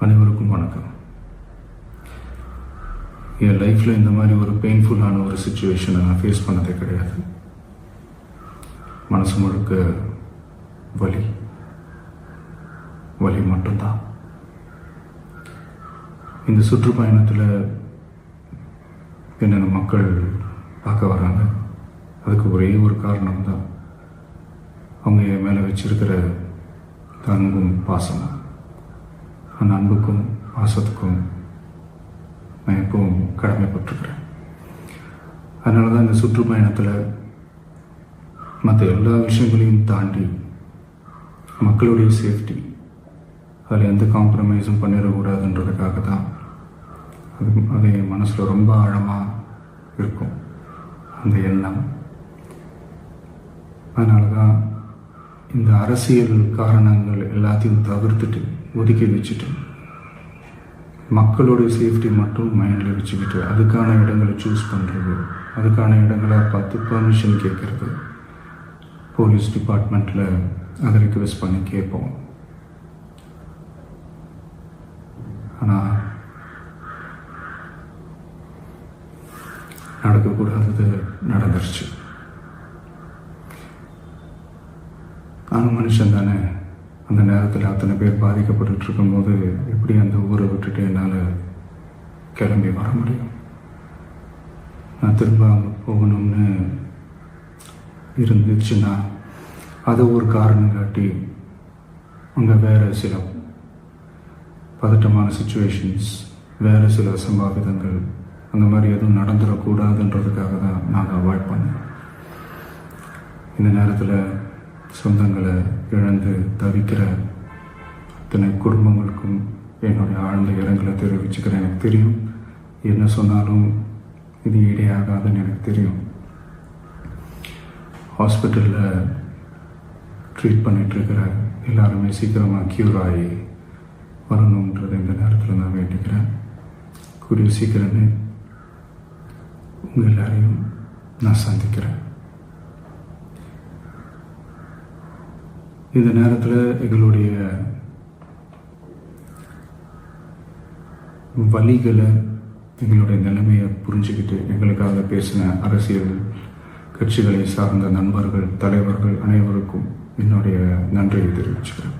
அனைவருக்கும் வணக்கம். என் லைஃப்பில் இந்த மாதிரி ஒரு பெயின்ஃபுல்லான ஒரு சுச்சுவேஷனை நான் ஃபேஸ் பண்ணதே கிடையாது. மனசு முழுக்க வலி மட்டும்தான். இந்த சுற்றுப்பயணத்தில் என்னென்ன மக்கள் பார்க்க வராங்க, அதுக்கு ஒரே ஒரு காரணம் தான், அவங்க என் மேலே வச்சிருக்கிற அன்பும் பாசமும். அந்த அன்புக்கும் பாசத்துக்கும் நான் எப்பவும் கடமைப்பட்டிருக்கிறேன். அதனால தான் இந்த சுற்றுப்பயணத்தில் மற்ற எல்லா விஷயங்களையும் தாண்டி மக்களுடைய சேஃப்டி, அதில் எந்த காம்ப்ரமைஸும் பண்ணிடக்கூடாதுன்றதுக்காக தான் அது என் மனசில் ரொம்ப ஆழமாக இருக்கும் அந்த எண்ணம். அதனால தான் இந்த அரசியல் காரணங்கள் எல்லாத்தையும் தவிர்த்துட்டு ஒதுக்கி வச்சுட்டு மக்களோட சேஃப்டி மட்டும் மைண்டில் வச்சுக்கிட்டு அதுக்கான இடங்களை சூஸ் பண்ணுறது, அதுக்கான இடங்களை பார்த்து பெர்மிஷன் கேட்குறது, போலீஸ் டிபார்ட்மெண்ட்டில் அதை ரிக்வெஸ்ட் பண்ணி கேட்போம். ஆனால் நடக்கக்கூடாதது நடந்துருச்சு. நானும் மனுஷன் தானே. அந்த நேரத்தில் அத்தனை பேர் பாதிக்கப்பட்டு இருக்கும்போது எப்படி அந்த ஊரை விட்டுட்டு என்னால் கிளம்பி வர முடியும்? நான் திரும்ப அங்கே போகணும்னு இருந்துச்சுன்னா அதை ஒரு காரணம் காட்டி அங்கே வேறு சில பதட்டமான சுச்சுவேஷன்ஸ், வேறு சில சம்பாவிதங்கள், அந்த மாதிரி எதுவும் நடந்துடக்கூடாதுன்றதுக்காக தான் நான் அவாய்ட் பண்ணேன். இந்த நேரத்தில் சொந்தங்களை இழந்து தவிக்கிற அத்தனை குடும்பங்களுக்கும் என்னுடைய ஆழ்ந்த இரங்கலை தெரிவிச்சுக்கிறேன். எனக்கு தெரியும், என்ன சொன்னாலும் இது ஈடையாகாதுன்னு எனக்கு தெரியும். ஹாஸ்பிட்டலில் ட்ரீட் பண்ணிகிட்ருக்கிற எல்லாருமே சீக்கிரமாக க்யூர் ஆகி வரணுன்றது இந்த நேரத்தில் நான் வேண்டிக்கிறேன். கூடிய சீக்கிரமே உங்கள் எல்லாரையும் நான் சந்திக்கிறேன். இந்த நேரத்தில் எங்களுடைய வலிகளை, எங்களுடைய நிலைமையை புரிஞ்சுக்கிட்டு எங்களுக்காக பேசின அரசியல் கட்சிகளை சார்ந்த நண்பர்கள், தலைவர்கள் அனைவருக்கும் என்னுடைய நன்றியை தெரிவிச்சுக்கிறேன்.